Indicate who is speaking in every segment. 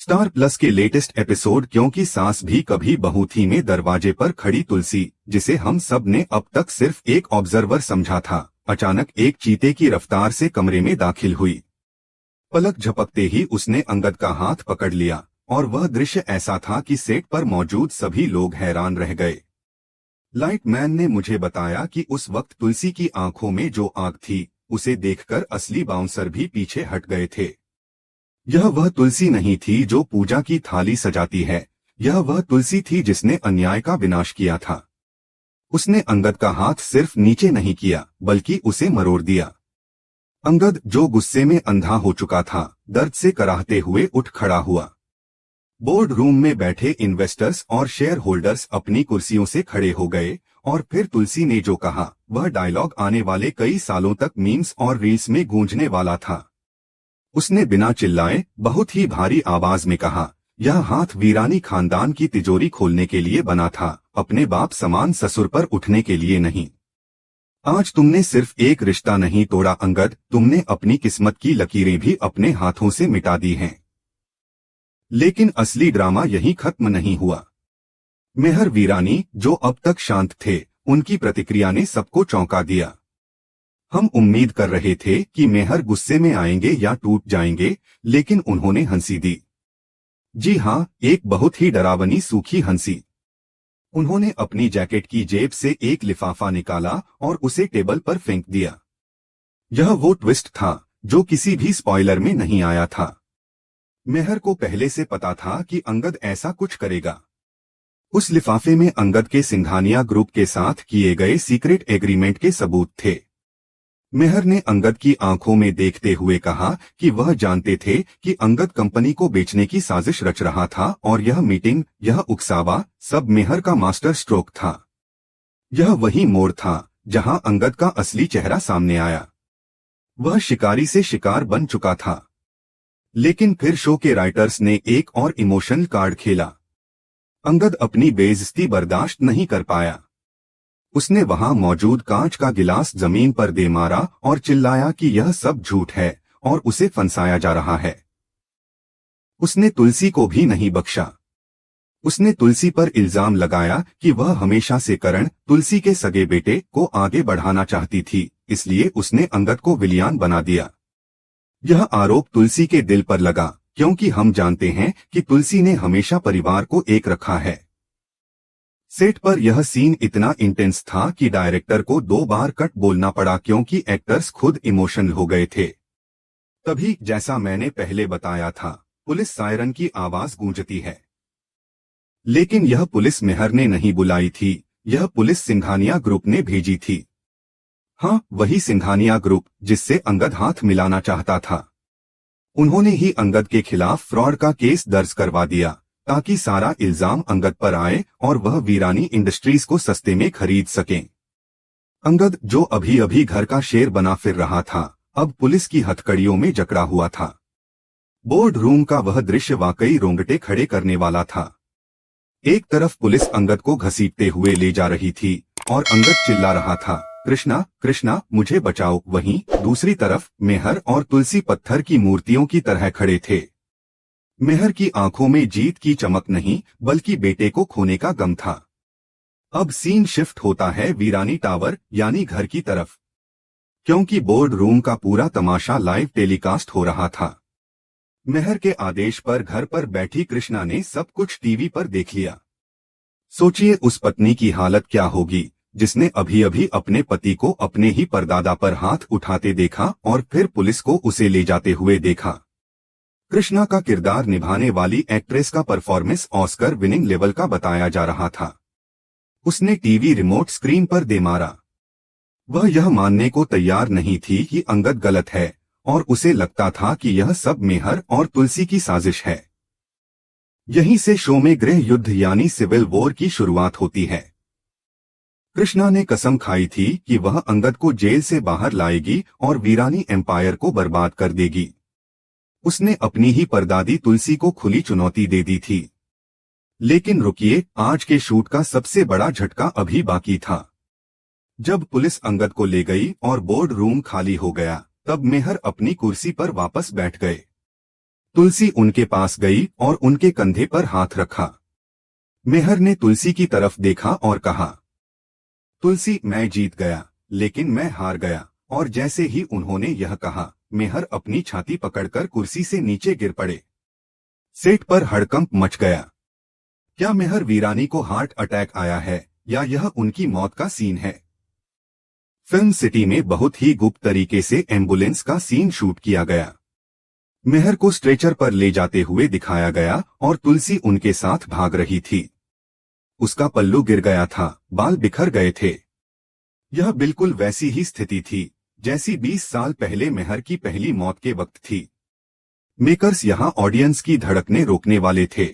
Speaker 1: Star plus के latest episode क्योंकि सास भी कभी बहू थी में दरवाजे पर खड़ी तुलसी, जिसे हम सब ने अब तक सिर्फ एक ऑब्जर्वर समझा था, अचानक एक चीते की रफ्तार से कमरे में दाखिल हुई। पलक झपकते ही उसने अंगद का हाथ पकड़ लिया और वह दृश्य ऐसा था कि सेट पर मौजूद सभी लोग हैरान रह गए। लाइटमैन ने मुझे बताया कि उस वक्त तुलसी की आंखों में जो आग थी, उसे देखकर असली बाउंसर भी पीछे हट गए थे। यह वह तुलसी नहीं थी जो पूजा की थाली सजाती है, यह वह तुलसी थी जिसने अन्याय का विनाश किया था। उसने अंगद का हाथ सिर्फ नीचे नहीं किया, बल्कि उसे मरोड़ दिया। अंगद, जो गुस्से में अंधा हो चुका था, दर्द से कराहते हुए उठ खड़ा हुआ। बोर्ड रूम में बैठे इन्वेस्टर्स और शेयर होल्डर्स अपनी कुर्सियों से खड़े हो गए और फिर तुलसी ने जो कहा, वह डायलॉग आने वाले कई सालों तक मीम्स और रील्स में गूंजने वाला था। उसने बिना चिल्लाए बहुत ही भारी आवाज में कहा, यह हाथ वीरानी खानदान की तिजोरी खोलने के लिए बना था, अपने बाप समान ससुर पर उठने के लिए नहीं। आज तुमने सिर्फ एक रिश्ता नहीं तोड़ा अंगद, तुमने अपनी किस्मत की लकीरें भी अपने हाथों से मिटा दी हैं। लेकिन असली ड्रामा यहीं खत्म नहीं हुआ। मेहर वीरानी, जो अब तक शांत थे, उनकी प्रतिक्रिया ने सबको चौंका दिया। हम उम्मीद कर रहे थे कि मेहर गुस्से में आएंगे या टूट जाएंगे, लेकिन उन्होंने हंसी दी। जी हाँ, एक बहुत ही डरावनी सूखी हंसी। उन्होंने अपनी जैकेट की जेब से एक लिफाफा निकाला और उसे टेबल पर फेंक दिया। यह वो ट्विस्ट था जो किसी भी स्पॉइलर में नहीं आया था। मेहर को पहले से पता था कि अंगद ऐसा कुछ करेगा। उस लिफाफे में अंगद के सिंघानिया ग्रुप के साथ किए गए सीक्रेट एग्रीमेंट के सबूत थे। मेहर ने अंगद की आंखों में देखते हुए कहा कि वह जानते थे कि अंगद कंपनी को बेचने की साजिश रच रहा था और यह मीटिंग, यह उकसावा, सब मेहर का मास्टर स्ट्रोक था। यह वही मोड़ था जहां अंगद का असली चेहरा सामने आया। वह शिकारी से शिकार बन चुका था। लेकिन फिर शो के राइटर्स ने एक और इमोशनल कार्ड खेला। अंगद अपनी बेइज्जती बर्दाश्त नहीं कर पाया। उसने वहां मौजूद कांच का गिलास जमीन पर दे मारा और चिल्लाया कि यह सब झूठ है और उसे फंसाया जा रहा है। उसने तुलसी को भी नहीं बख्शा। उसने तुलसी पर इल्जाम लगाया कि वह हमेशा से करण, तुलसी के सगे बेटे, को आगे बढ़ाना चाहती थी, इसलिए उसने अंगद को विलियान बना दिया। यह आरोप तुलसी के दिल पर लगा, क्योंकि हम जानते हैं कि तुलसी ने हमेशा परिवार को एक रखा है। सेट पर यह सीन इतना इंटेंस था कि डायरेक्टर को 2 बार कट बोलना पड़ा क्योंकि एक्टर्स खुद इमोशनल हो गए थे। तभी, जैसा मैंने पहले बताया था, पुलिस सायरन की आवाज गूंजती है। लेकिन यह पुलिस मेहर ने नहीं बुलाई थी, यह पुलिस सिंघानिया ग्रुप ने भेजी थी। हाँ, वही सिंघानिया ग्रुप जिससे अंगद हाथ मिलाना चाहता था। उन्होंने ही अंगद के खिलाफ फ्रॉड का केस दर्ज करवा दिया ताकि सारा इल्जाम अंगद पर आए और वह वीरानी इंडस्ट्रीज को सस्ते में खरीद सकें। अंगद, जो अभी अभी घर का शेर बना फिर रहा था, अब पुलिस की हथकड़ियों में जकड़ा हुआ था। बोर्ड रूम का वह दृश्य वाकई रोंगटे खड़े करने वाला था। एक तरफ पुलिस अंगद को घसीटते हुए ले जा रही थी और अंगद चिल्ला रहा था, कृष्णा कृष्णा मुझे बचाओ। वहीं दूसरी तरफ मेहर और तुलसी पत्थर की मूर्तियों की तरह खड़े थे। मेहर की आंखों में जीत की चमक नहीं, बल्कि बेटे को खोने का गम था। अब सीन शिफ्ट होता है वीरानी टावर यानी घर की तरफ, क्योंकि बोर्ड रूम का पूरा तमाशा लाइव टेलीकास्ट हो रहा था। मेहर के आदेश पर घर पर बैठी कृष्णा ने सब कुछ टीवी पर देख लिया। सोचिए उस पत्नी की हालत क्या होगी जिसने अभी अभी अपने पति को अपने ही परदादा पर हाथ उठाते देखा और फिर पुलिस को उसे ले जाते हुए देखा। कृष्णा का किरदार निभाने वाली एक्ट्रेस का परफॉर्मेंस ऑस्कर विनिंग लेवल का बताया जा रहा था। उसने टीवी रिमोट स्क्रीन पर दे मारा। वह यह मानने को तैयार नहीं थी कि अंगद गलत है और उसे लगता था कि यह सब मेहर और तुलसी की साजिश है। यहीं से शो में गृह युद्ध यानी सिविल वॉर की शुरुआत होती है। कृष्णा ने कसम खाई थी कि वह अंगद को जेल से बाहर लाएगी और वीरानी एम्पायर को बर्बाद कर देगी। उसने अपनी ही परदादी तुलसी को खुली चुनौती दे दी थी। लेकिन रुकिए, आज के शूट का सबसे बड़ा झटका अभी बाकी था। जब पुलिस अंगद को ले गई और बोर्ड रूम खाली हो गया, तब मेहर अपनी कुर्सी पर वापस बैठ गए। तुलसी उनके पास गई और उनके कंधे पर हाथ रखा। मेहर ने तुलसी की तरफ देखा और कहा, तुलसी, मैं जीत गया, लेकिन मैं हार गया। और जैसे ही उन्होंने यह कहा, मेहर अपनी छाती पकड़कर कुर्सी से नीचे गिर पड़े। सेठ पर हड़कंप मच गया। क्या मेहर वीरानी को हार्ट अटैक आया है या यह उनकी मौत का सीन है? फिल्म सिटी में बहुत ही गुप्त तरीके से एम्बुलेंस का सीन शूट किया गया। मेहर को स्ट्रेचर पर ले जाते हुए दिखाया गया और तुलसी उनके साथ भाग रही थी। उसका पल्लू गिर गया था, बाल बिखर गए थे। यह बिल्कुल वैसी ही स्थिति थी जैसी 20 साल पहले मेहर की पहली मौत के वक्त थी। मेकर्स यहां ऑडियंस की धड़कने रोकने वाले थे।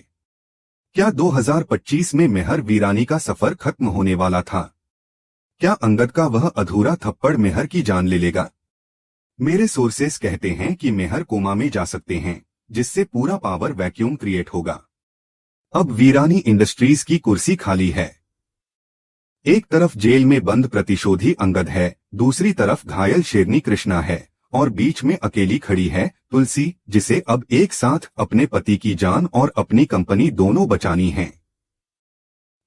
Speaker 1: क्या 2025 में मेहर वीरानी का सफर खत्म होने वाला था? क्या अंगद का वह अधूरा थप्पड़ मेहर की जान ले लेगा? मेरे सोर्सेस कहते हैं कि मेहर कोमा में जा सकते हैं, जिससे पूरा पावर वैक्यूम क्रिएट होगा। अब वीरानी इंडस्ट्रीज की कुर्सी खाली है। एक तरफ जेल में बंद प्रतिशोधी अंगद है, दूसरी तरफ घायल शेरनी कृष्णा है और बीच में अकेली खड़ी है तुलसी, जिसे अब एक साथ अपने पति की जान और अपनी कंपनी दोनों बचानी है।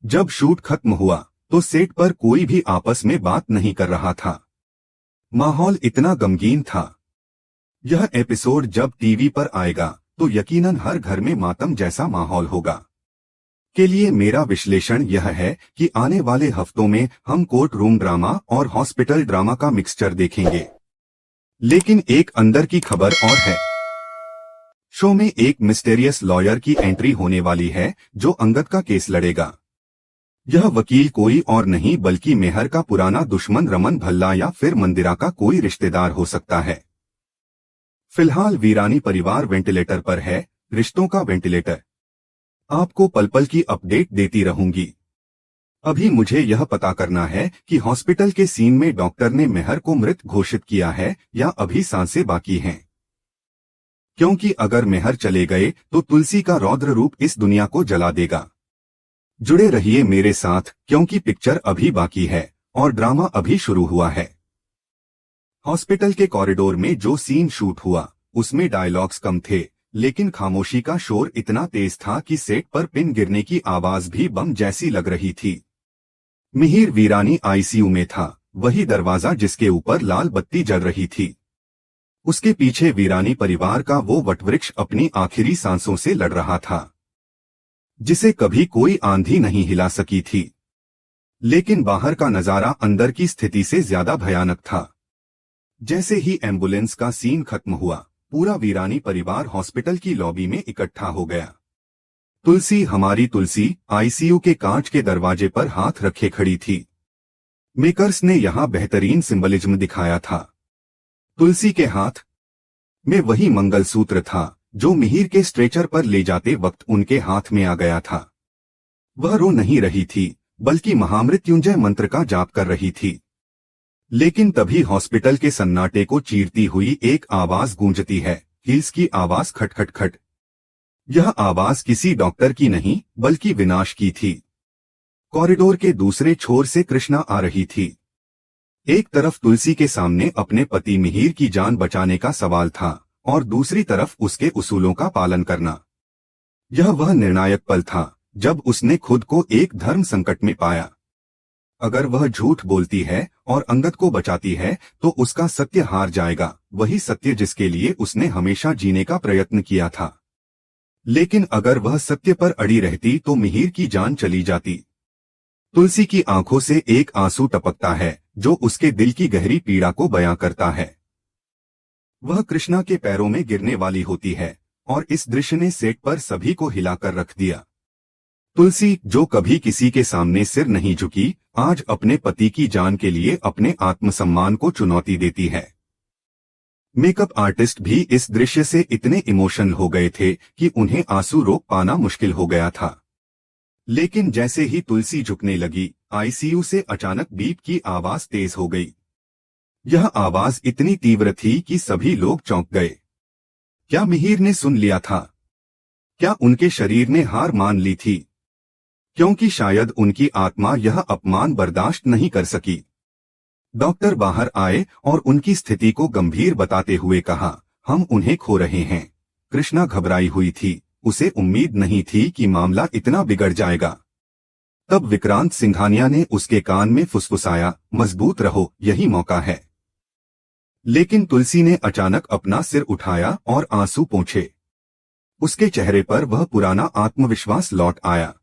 Speaker 1: जब शूट खत्म हुआ तो सेट पर कोई भी आपस में बात नहीं कर रहा था। माहौल इतना गमगीन था। यह एपिसोड जब टीवी पर आएगा तो यकीनन हर घर में मातम जैसा माहौल होगा। के लिए मेरा विश्लेषण यह है कि आने वाले हफ्तों में हम कोर्ट रूम ड्रामा और हॉस्पिटल ड्रामा का मिक्सचर देखेंगे। लेकिन एक अंदर की खबर और है। शो में एक मिस्टीरियस लॉयर की एंट्री होने वाली है जो अंगद का केस लड़ेगा। यह वकील कोई और नहीं बल्कि मेहर का पुराना दुश्मन रमन भल्ला या फिर मंदिरा का कोई रिश्तेदार हो सकता है। फिलहाल वीरानी परिवार वेंटिलेटर पर है, रिश्तों का वेंटिलेटर। आपको पल पल की अपडेट देती रहूंगी। अभी मुझे यह पता करना है कि हॉस्पिटल के सीन में डॉक्टर ने मेहर को मृत घोषित किया है या अभी सांसें बाकी हैं। क्योंकि अगर मेहर चले गए तो तुलसी का रौद्र रूप इस दुनिया को जला देगा। जुड़े रहिए मेरे साथ क्योंकि पिक्चर अभी बाकी है और ड्रामा अभी शुरू हुआ है। हॉस्पिटल के कॉरिडोर में जो सीन शूट हुआ उसमें डायलॉग्स कम थे, लेकिन खामोशी का शोर इतना तेज था कि सेट पर पिन गिरने की आवाज भी बम जैसी लग रही थी। मिहिर वीरानी आईसीयू में था, वही दरवाजा जिसके ऊपर लाल बत्ती जल रही थी। उसके पीछे वीरानी परिवार का वो वटवृक्ष अपनी आखिरी सांसों से लड़ रहा था, जिसे कभी कोई आंधी नहीं हिला सकी थी। लेकिन बाहर का नजारा अंदर की स्थिति से ज्यादा भयानक था। जैसे ही एम्बुलेंस का सीन खत्म हुआ, पूरा वीरानी परिवार हॉस्पिटल की लॉबी में इकट्ठा हो गया। तुलसी, हमारी तुलसी, आईसीयू के कांच के दरवाजे पर हाथ रखे खड़ी थी। मेकर्स ने यहां बेहतरीन सिंबलिज्म दिखाया था। तुलसी के हाथ में वही मंगलसूत्र था जो मिहिर के स्ट्रेचर पर ले जाते वक्त उनके हाथ में आ गया था। वह रो नहीं रही थी, बल्कि महामृत्युंजय मंत्र का जाप कर रही थी। लेकिन तभी हॉस्पिटल के सन्नाटे को चीरती हुई एक आवाज गूंजती है, हील्स की आवाज, खट खट खट। यह आवाज किसी डॉक्टर की नहीं बल्कि विनाश की थी। कॉरिडोर के दूसरे छोर से कृष्णा आ रही थी। एक तरफ तुलसी के सामने अपने पति मिहिर की जान बचाने का सवाल था और दूसरी तरफ उसके उसूलों का पालन करना। यह वह निर्णायक पल था जब उसने खुद को एक धर्म संकट में पाया। अगर वह झूठ बोलती है और अंगद को बचाती है तो उसका सत्य हार जाएगा, वही सत्य जिसके लिए उसने हमेशा जीने का प्रयत्न किया था। लेकिन अगर वह सत्य पर अड़ी रहती तो मिहिर की जान चली जाती। तुलसी की आंखों से एक आंसू टपकता है जो उसके दिल की गहरी पीड़ा को बयां करता है। वह कृष्णा के पैरों में गिरने वाली होती है और इस दृश्य ने सेट पर सभी को हिलाकर रख दिया। तुलसी, जो कभी किसी के सामने सिर नहीं झुकी, आज अपने पति की जान के लिए अपने आत्मसम्मान को चुनौती देती है। मेकअप आर्टिस्ट भी इस दृश्य से इतने इमोशनल हो गए थे कि उन्हें आंसू रोक पाना मुश्किल हो गया था। लेकिन जैसे ही तुलसी झुकने लगी, आईसीयू से अचानक बीप की आवाज तेज हो गई। यह आवाज इतनी तीव्र थी कि सभी लोग चौंक गए। क्या मिहिर ने सुन लिया था? क्या उनके शरीर ने हार मान ली थी? क्योंकि शायद उनकी आत्मा यह अपमान बर्दाश्त नहीं कर सकी। डॉक्टर बाहर आए और उनकी स्थिति को गंभीर बताते हुए कहा, हम उन्हें खो रहे हैं। कृष्णा घबराई हुई थी। उसे उम्मीद नहीं थी कि मामला इतना बिगड़ जाएगा। तब विक्रांत सिंघानिया ने उसके कान में फुसफुसाया, मजबूत रहो, यही मौका है। लेकिन तुलसी ने अचानक अपना सिर उठाया और आंसू पोंछे। उसके चेहरे पर वह पुराना आत्मविश्वास लौट आया।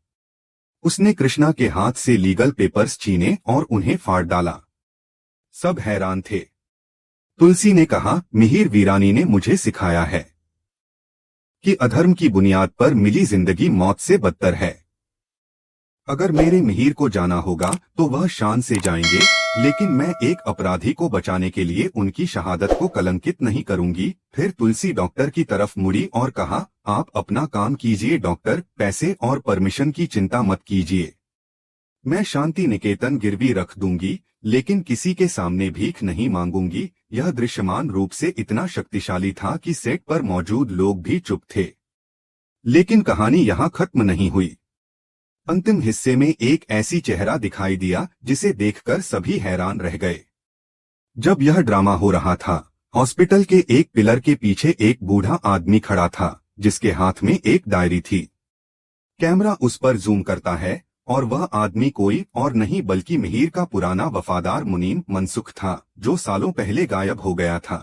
Speaker 1: उसने कृष्णा के हाथ से लीगल पेपर्स छीने और उन्हें फाड़ डाला। सब हैरान थे। तुलसी ने कहा, मिहिर वीरानी ने मुझे सिखाया है कि अधर्म की बुनियाद पर मिली जिंदगी मौत से बदतर है। अगर मेरे मिहिर को जाना होगा तो वह शान से जाएंगे, लेकिन मैं एक अपराधी को बचाने के लिए उनकी शहादत को कलंकित नहीं करूंगी। फिर तुलसी डॉक्टर की तरफ मुड़ी और कहा, आप अपना काम कीजिए डॉक्टर, पैसे और परमिशन की चिंता मत कीजिए। मैं शांति निकेतन गिरवी रख दूंगी, लेकिन किसी के सामने भीख नहीं मांगूंगी। यह दृश्यमान रूप से इतना शक्तिशाली था कि सेट पर मौजूद लोग भी चुप थे। लेकिन कहानी यहाँ खत्म नहीं हुई। अंतिम हिस्से में एक ऐसी चेहरा दिखाई दिया जिसे देखकर सभी हैरान रह गए। जब यह ड्रामा हो रहा था, हॉस्पिटल के एक पिलर के पीछे एक बूढ़ा आदमी खड़ा था, जिसके हाथ में एक डायरी थी। कैमरा उस पर जूम करता है और वह आदमी कोई और नहीं बल्कि मिहिर का पुराना वफादार मुनीम मनसुख था, जो सालों पहले गायब हो गया था।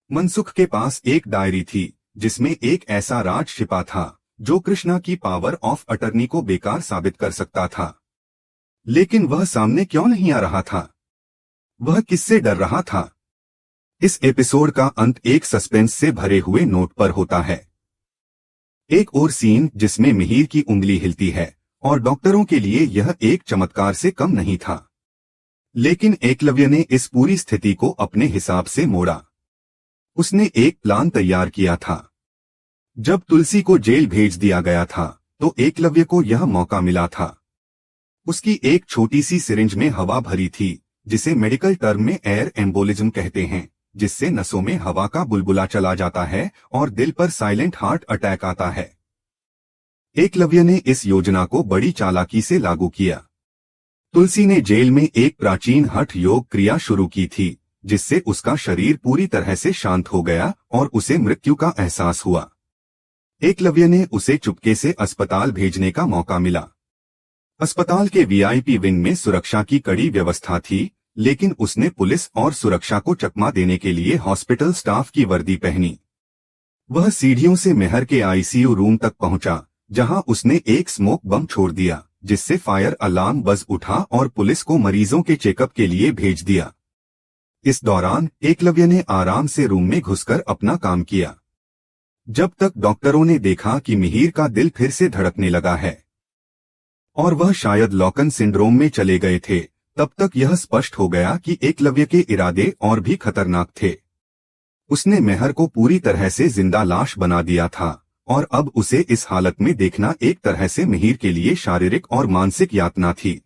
Speaker 1: मनसुख के पास एक डायरी थी जिसमें एक ऐसा राज छिपा था जो कृष्णा की पावर ऑफ अटर्नी को बेकार साबित कर सकता था। लेकिन वह सामने क्यों नहीं आ रहा था? वह किससे डर रहा था? इस एपिसोड का अंत एक सस्पेंस से भरे हुए नोट पर होता है। एक और सीन जिसमें मिहिर की उंगली हिलती है और डॉक्टरों के लिए यह एक चमत्कार से कम नहीं था। लेकिन एकलव्य ने इस पूरी स्थिति को अपने हिसाब से मोड़ा। उसने एक प्लान तैयार किया था। जब तुलसी को जेल भेज दिया गया था तो एकलव्य को यह मौका मिला था। उसकी एक छोटी सी सिरिंज में हवा भरी थी, जिसे मेडिकल टर्म में एयर एम्बोलिज्म कहते हैं, जिससे नसों में हवा का बुलबुला चला जाता है और दिल पर साइलेंट हार्ट अटैक आता है। एकलव्य ने इस योजना को बड़ी चालाकी से लागू किया। तुलसी ने जेल में एक प्राचीन हठ योग क्रिया शुरू की थी, जिससे उसका शरीर पूरी तरह से शांत हो गया और उसे मृत्यु का एहसास हुआ। एकलव्य ने उसे चुपके से अस्पताल भेजने का मौका मिला। अस्पताल के वीआईपी विंग में सुरक्षा की कड़ी व्यवस्था थी, लेकिन उसने पुलिस और सुरक्षा को चकमा देने के लिए हॉस्पिटल स्टाफ की वर्दी पहनी। वह सीढ़ियों से मेहर के आईसीयू रूम तक पहुंचा, जहां उसने एक स्मोक बम छोड़ दिया, जिससे फायर अलार्म बज उठा और पुलिस को मरीजों के चेकअप के लिए भेज दिया। इस दौरान एकलव्य ने आराम से रूम में घुसकर अपना काम किया। जब तक डॉक्टरों ने देखा कि मिहिर का दिल फिर से धड़कने लगा है और वह शायद लॉकन सिंड्रोम में चले गए थे, तब तक यह स्पष्ट हो गया कि एकलव्य के इरादे और भी खतरनाक थे। उसने मेहर को पूरी तरह से जिंदा लाश बना दिया था और अब उसे इस हालत में देखना एक तरह से मिहिर के लिए शारीरिक और मानसिक यातना थी।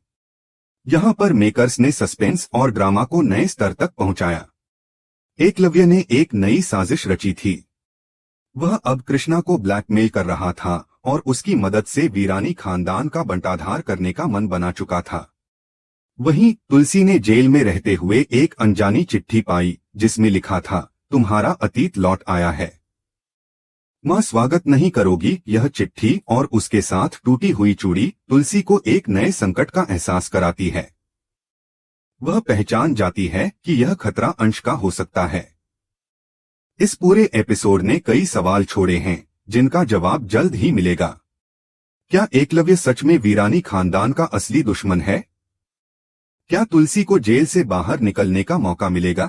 Speaker 1: यहाँ पर मेकर्स ने सस्पेंस और ड्रामा को नए स्तर तक पहुंचाया। एकलव्य ने एक नई साजिश रची थी। वह अब कृष्णा को ब्लैकमेल कर रहा था और उसकी मदद से वीरानी खानदान का बंटाधार करने का मन बना चुका था। वहीं तुलसी ने जेल में रहते हुए एक अनजानी चिट्ठी पाई, जिसमें लिखा था, तुम्हारा अतीत लौट आया है। मां स्वागत नहीं करोगी। यह चिट्ठी और उसके साथ टूटी हुई चूड़ी तुलसी को एक नए संकट का एहसास कराती है। वह पहचान जाती है कि यह खतरा अंश का हो सकता है। इस पूरे एपिसोड ने कई सवाल छोड़े हैं, जिनका जवाब जल्द ही मिलेगा। क्या एकलव्य सच में वीरानी खानदान का असली दुश्मन है? क्या तुलसी को जेल से बाहर निकलने का मौका मिलेगा?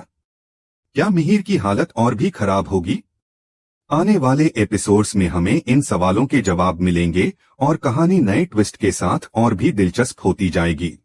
Speaker 1: क्या मिहिर की हालत और भी खराब होगी? आने वाले एपिसोड्स में हमें इन सवालों के जवाब मिलेंगे और कहानी नए ट्विस्ट के साथ और भी दिलचस्प होती जाएगी।